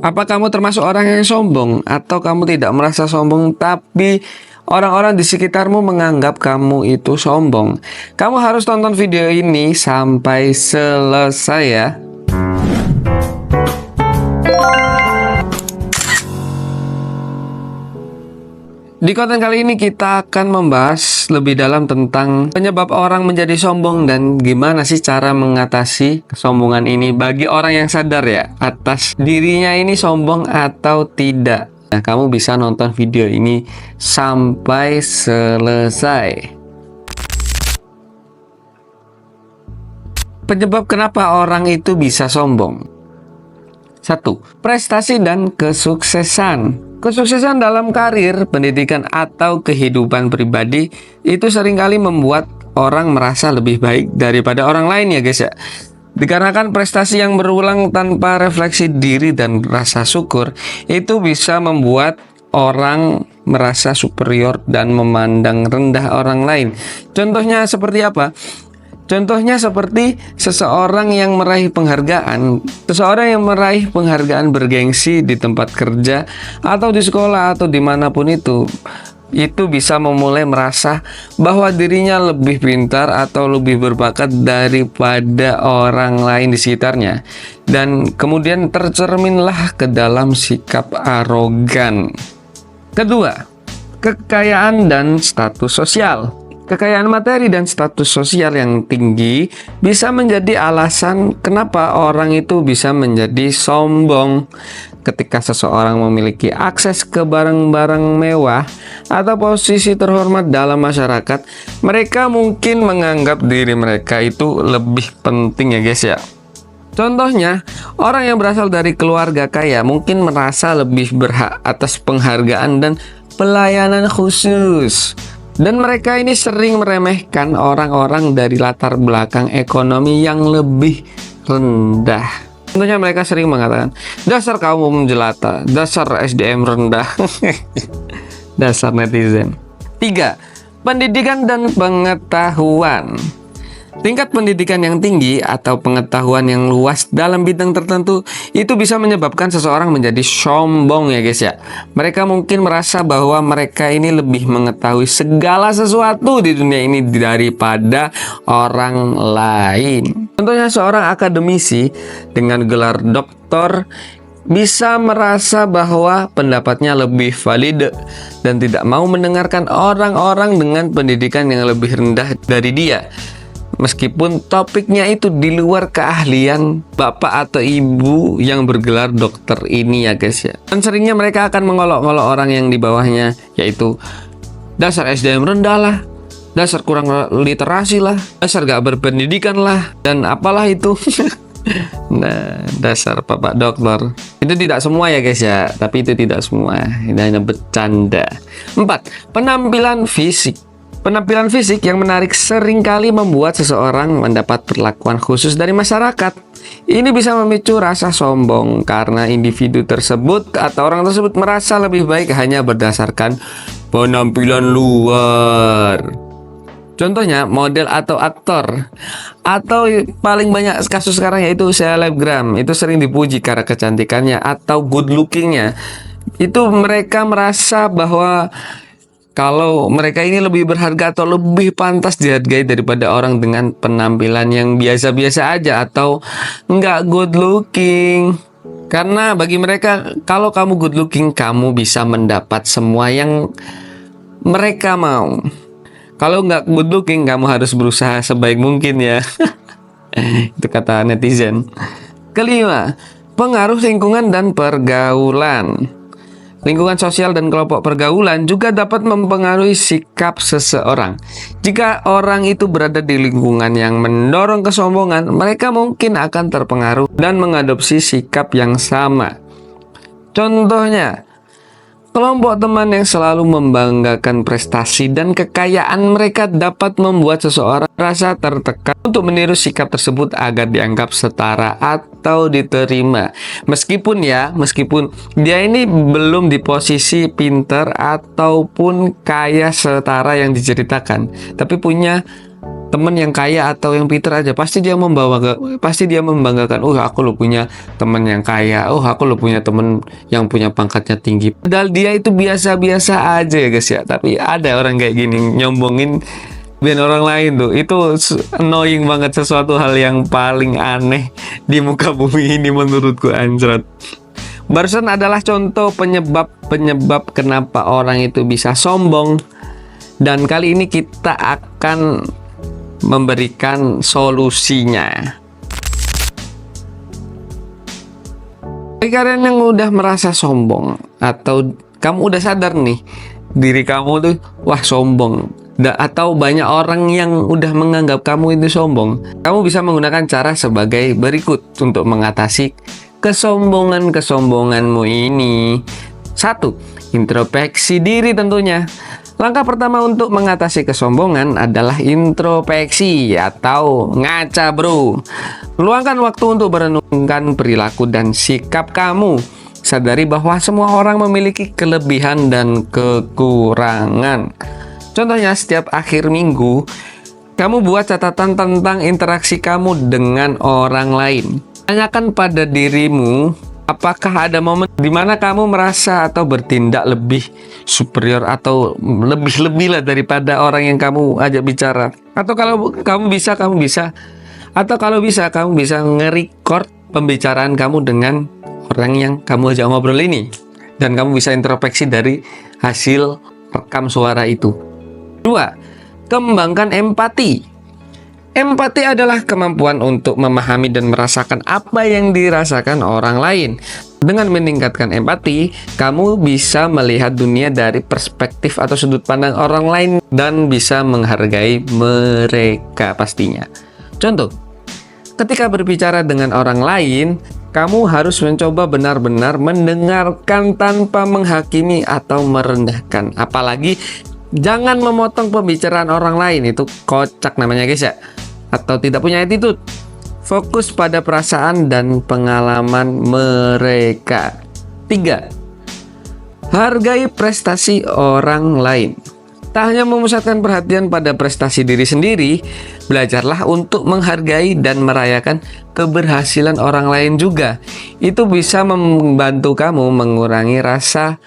Apa kamu termasuk orang yang sombong atau kamu tidak merasa sombong tapi orang-orang di sekitarmu menganggap kamu itu sombong? Kamu harus tonton video ini sampai selesai ya. Di konten kali ini kita akan membahas lebih dalam tentang penyebab orang menjadi sombong dan gimana sih cara mengatasi kesombongan ini bagi orang yang sadar ya atas dirinya ini sombong atau tidak. Nah, kamu bisa nonton video ini sampai selesai. Penyebab kenapa orang itu bisa sombong. 1. Prestasi dan kesuksesan. Kesuksesan dalam karir, pendidikan, atau kehidupan pribadi itu seringkali membuat orang merasa lebih baik daripada orang lain ya guys ya. Dikarenakan prestasi yang berulang tanpa refleksi diri dan rasa syukur, itu bisa membuat orang merasa superior dan memandang rendah orang lain. Contohnya seperti apa? Contohnya seperti seseorang yang meraih penghargaan bergengsi di tempat kerja atau di sekolah atau dimanapun itu bisa memulai merasa bahwa dirinya lebih pintar atau lebih berbakat daripada orang lain di sekitarnya, dan kemudian tercerminlah ke dalam sikap arogan. Kedua, kekayaan dan status sosial. Kekayaan materi dan status sosial yang tinggi bisa menjadi alasan kenapa orang itu bisa menjadi sombong. Ketika seseorang memiliki akses ke barang-barang mewah atau posisi terhormat dalam masyarakat, mereka mungkin menganggap diri mereka itu lebih penting ya guys ya. Contohnya, orang yang berasal dari keluarga kaya mungkin merasa lebih berhak atas penghargaan dan pelayanan khusus. Dan mereka ini sering meremehkan orang-orang dari latar belakang ekonomi yang lebih rendah. Tentunya mereka sering mengatakan, dasar kaum jelata, dasar SDM rendah. Dasar netizen. 3. Pendidikan dan pengetahuan. Tingkat pendidikan yang tinggi atau pengetahuan yang luas dalam bidang tertentu itu bisa menyebabkan seseorang menjadi sombong ya guys ya. Mereka mungkin merasa bahwa mereka ini lebih mengetahui segala sesuatu di dunia ini daripada orang lain. Contohnya seorang akademisi dengan gelar doktor bisa merasa bahwa pendapatnya lebih valid dan tidak mau mendengarkan orang-orang dengan pendidikan yang lebih rendah dari dia. Meskipun topiknya itu di luar keahlian bapak atau ibu yang bergelar dokter ini ya guys ya. Dan seringnya mereka akan mengolok-olok orang yang di bawahnya, yaitu dasar SDM rendah lah, dasar kurang literasi lah, dasar gak berpendidikan lah, dan apalah itu. Nah, dasar bapak dokter. Itu tidak semua ya guys ya, tapi itu tidak semua. Ini hanya bercanda. 4. Penampilan fisik. Penampilan fisik yang menarik seringkali membuat seseorang mendapat perlakuan khusus dari masyarakat. Ini bisa memicu rasa sombong karena individu tersebut atau orang tersebut merasa lebih baik hanya berdasarkan penampilan luar. Contohnya model atau aktor, atau paling banyak kasus sekarang yaitu selebgram. Itu sering dipuji karena kecantikannya atau good lookingnya. Itu mereka merasa bahwa kalau mereka ini lebih berharga atau lebih pantas dihargai daripada orang dengan penampilan yang biasa-biasa aja atau nggak good looking. Karena bagi mereka, kalau kamu good looking, kamu bisa mendapat semua yang mereka mau. Kalau nggak good looking, kamu harus berusaha sebaik mungkin ya. Itu kata netizen. Kelima, pengaruh lingkungan dan pergaulan. Lingkungan sosial dan kelompok pergaulan juga dapat mempengaruhi sikap seseorang. Jika orang itu berada di lingkungan yang mendorong kesombongan, mereka mungkin akan terpengaruh dan mengadopsi sikap yang sama. Contohnya, kelompok teman yang selalu membanggakan prestasi dan kekayaan mereka dapat membuat seseorang merasa tertekan untuk meniru sikap tersebut agar dianggap setara atau diterima. Meskipun dia ini belum di posisi pintar ataupun kaya setara yang diceritakan, tapi punya teman yang kaya atau yang pintar aja, pasti dia membanggakan, oh aku lo punya teman yang kaya, oh aku lo punya teman yang punya pangkatnya tinggi. Padahal dia itu biasa-biasa aja ya guys ya. Tapi ada orang kayak gini nyombongin dan orang lain tuh, itu annoying banget, sesuatu hal yang paling aneh di muka bumi ini menurutku anjrat. Barusan adalah contoh penyebab kenapa orang itu bisa sombong, dan kali ini kita akan memberikan solusinya. Bagi kalian yang udah merasa sombong atau kamu udah sadar nih diri kamu tuh wah sombong, atau banyak orang yang udah menganggap kamu itu sombong, kamu bisa menggunakan cara sebagai berikut untuk mengatasi kesombonganmu ini. 1. Introspeksi diri tentunya. Langkah pertama untuk mengatasi kesombongan adalah introspeksi atau ngaca bro. Luangkan waktu untuk merenungkan perilaku dan sikap kamu. Sadari bahwa semua orang memiliki kelebihan dan kekurangan. Contohnya, setiap akhir minggu kamu buat catatan tentang interaksi kamu dengan orang lain. Tanyakan pada dirimu, apakah ada momen di mana kamu merasa atau bertindak lebih superior atau lebih lah daripada orang yang kamu ajak bicara? Atau kalau kamu bisa nge-record pembicaraan kamu dengan orang yang kamu ajak ngobrol ini, dan kamu bisa introspeksi dari hasil rekam suara itu. 2. Kembangkan empati. Empati adalah kemampuan untuk memahami dan merasakan apa yang dirasakan orang lain. Dengan meningkatkan empati, kamu bisa melihat dunia dari perspektif atau sudut pandang orang lain dan bisa menghargai mereka pastinya. Contoh, ketika berbicara dengan orang lain, kamu harus mencoba benar-benar mendengarkan tanpa menghakimi atau merendahkan. Apalagi jangan memotong pembicaraan orang lain, itu kocak namanya guys ya, atau tidak punya attitude. Fokus pada perasaan dan pengalaman mereka. 3. Hargai prestasi orang lain. Tak hanya memusatkan perhatian pada prestasi diri sendiri, belajarlah untuk menghargai dan merayakan keberhasilan orang lain juga. Itu bisa membantu kamu mengurangi rasa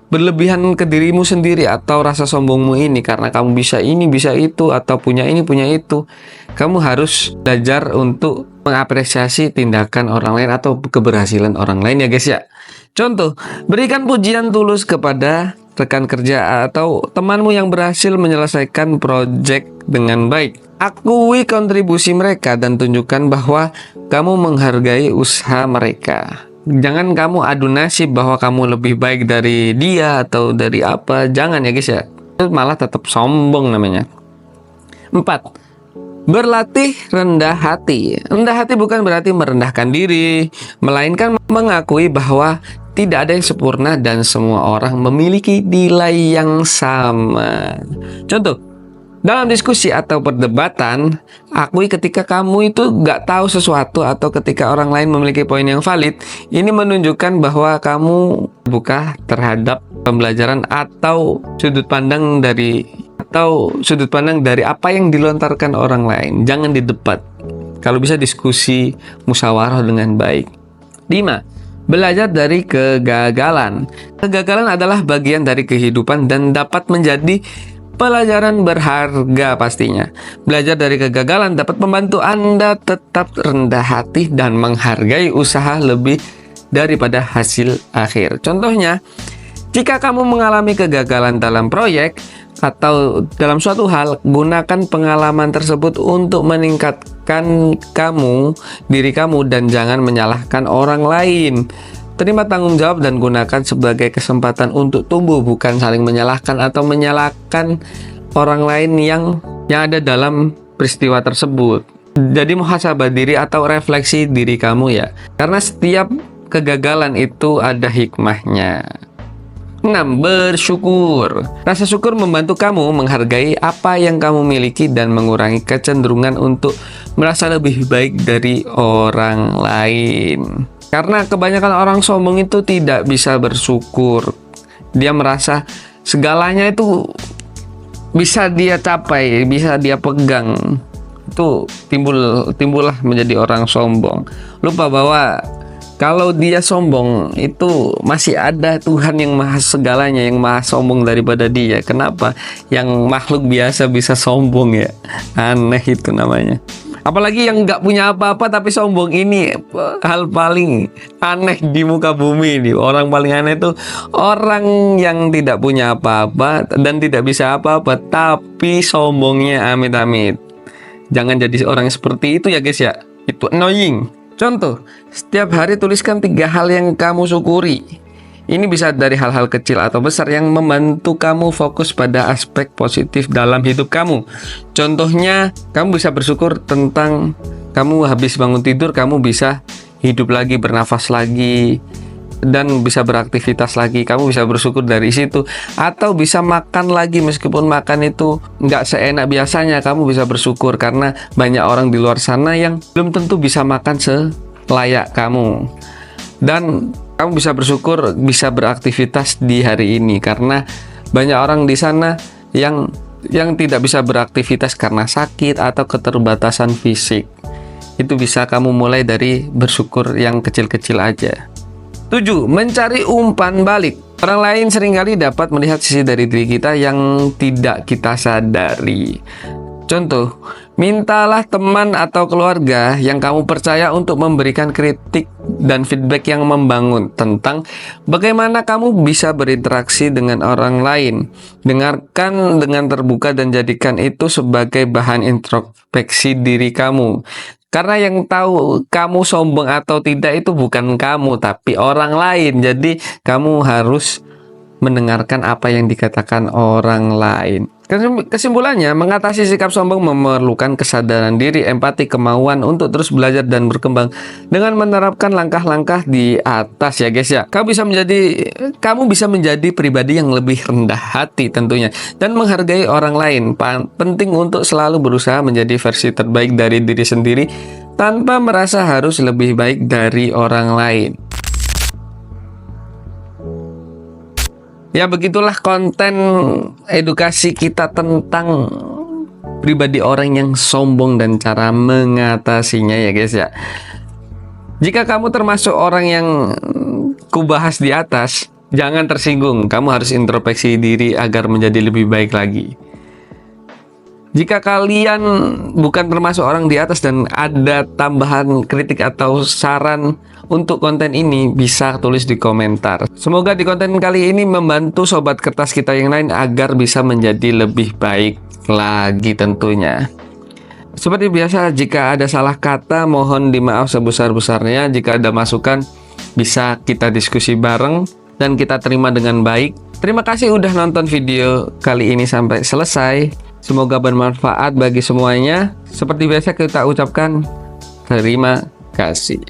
berlebihan ke dirimu sendiri atau rasa sombongmu ini, karena kamu bisa ini, bisa itu, atau punya ini, punya itu. Kamu harus belajar untuk mengapresiasi tindakan orang lain atau keberhasilan orang lain ya guys ya. Contoh, berikan pujian tulus kepada rekan kerja atau temanmu yang berhasil menyelesaikan proyek dengan baik. Akui kontribusi mereka dan tunjukkan bahwa kamu menghargai usaha mereka. Jangan kamu adu nasib bahwa kamu lebih baik dari dia atau dari apa. Jangan ya guys ya, itu malah tetap sombong namanya. 4. Berlatih rendah hati. Rendah hati bukan berarti merendahkan diri, melainkan mengakui bahwa tidak ada yang sempurna dan semua orang memiliki nilai yang sama. Contoh, dalam diskusi atau perdebatan, akui ketika kamu itu nggak tahu sesuatu atau ketika orang lain memiliki poin yang valid. Ini menunjukkan bahwa kamu buka terhadap pembelajaran atau sudut pandang dari apa yang dilontarkan orang lain. Jangan didebat. Kalau bisa diskusi musyawarah dengan baik. 5. Belajar dari kegagalan. Kegagalan adalah bagian dari kehidupan dan dapat menjadi pelajaran berharga pastinya. Belajar dari kegagalan dapat membantu Anda tetap rendah hati dan menghargai usaha lebih daripada hasil akhir. Contohnya, jika kamu mengalami kegagalan dalam proyek atau dalam suatu hal, gunakan pengalaman tersebut untuk meningkatkan diri kamu dan jangan menyalahkan orang lain. Terima tanggung jawab dan gunakan sebagai kesempatan untuk tumbuh, bukan saling menyalahkan atau menyalahkan orang lain yang ada dalam peristiwa tersebut. Jadi muhasabah diri atau refleksi diri kamu ya, karena setiap kegagalan itu ada hikmahnya. 6. Bersyukur. Rasa syukur membantu kamu menghargai apa yang kamu miliki dan mengurangi kecenderungan untuk merasa lebih baik dari orang lain. Karena kebanyakan orang sombong itu tidak bisa bersyukur. Dia merasa segalanya itu bisa dia capai, bisa dia pegang. itu timbullah menjadi orang sombong. Lupa bahwa kalau dia sombong itu masih ada Tuhan yang maha segalanya, yang maha sombong daripada dia. Kenapa? Yang makhluk biasa bisa sombong ya? Aneh itu namanya. Apalagi yang nggak punya apa-apa tapi sombong, ini hal paling aneh di muka bumi ini. Orang paling aneh itu orang yang tidak punya apa-apa dan tidak bisa apa-apa tapi sombongnya amit-amit. Jangan jadi orang seperti itu ya guys ya. Itu annoying. Contoh, setiap hari tuliskan 3 hal yang kamu syukuri. Ini bisa dari hal-hal kecil atau besar yang membantu kamu fokus pada aspek positif dalam hidup kamu. Contohnya, kamu bisa bersyukur tentang kamu habis bangun tidur, kamu bisa hidup lagi, bernafas lagi, dan bisa beraktivitas lagi. Kamu bisa bersyukur dari situ. Atau bisa makan lagi, meskipun makan itu nggak seenak biasanya, kamu bisa bersyukur karena banyak orang di luar sana yang belum tentu bisa makan selayak kamu. Dan kamu bisa bersyukur bisa beraktivitas di hari ini karena banyak orang di sana yang tidak bisa beraktivitas karena sakit atau keterbatasan fisik. Itu bisa kamu mulai dari bersyukur yang kecil-kecil aja. 7. Mencari umpan balik. Orang lain seringkali dapat melihat sisi dari diri kita yang tidak kita sadari. Contoh, mintalah teman atau keluarga yang kamu percaya untuk memberikan kritik dan feedback yang membangun tentang bagaimana kamu bisa berinteraksi dengan orang lain. Dengarkan dengan terbuka dan jadikan itu sebagai bahan introspeksi diri kamu. Karena yang tahu kamu sombong atau tidak itu bukan kamu, tapi orang lain. Jadi kamu harus mendengarkan apa yang dikatakan orang lain. Kesimpulannya, mengatasi sikap sombong memerlukan kesadaran diri, empati, kemauan untuk terus belajar dan berkembang dengan menerapkan langkah-langkah di atas ya guys ya. Kamu bisa menjadi pribadi yang lebih rendah hati tentunya dan menghargai orang lain. Penting untuk selalu berusaha menjadi versi terbaik dari diri sendiri tanpa merasa harus lebih baik dari orang lain. Ya begitulah konten edukasi kita tentang pribadi orang yang sombong dan cara mengatasinya ya guys ya. Jika kamu termasuk orang yang kubahas di atas, jangan tersinggung. Kamu harus introspeksi diri agar menjadi lebih baik lagi. Jika kalian bukan termasuk orang di atas dan ada tambahan kritik atau saran untuk konten ini, bisa tulis di komentar. Semoga di konten kali ini membantu sobat kertas kita yang lain agar bisa menjadi lebih baik lagi tentunya. Seperti biasa, jika ada salah kata mohon dimaaf sebesar-besarnya. Jika ada masukan bisa kita diskusi bareng dan kita terima dengan baik. Terima kasih udah nonton video kali ini sampai selesai. Semoga bermanfaat bagi semuanya. Seperti biasa kita ucapkan terima kasih.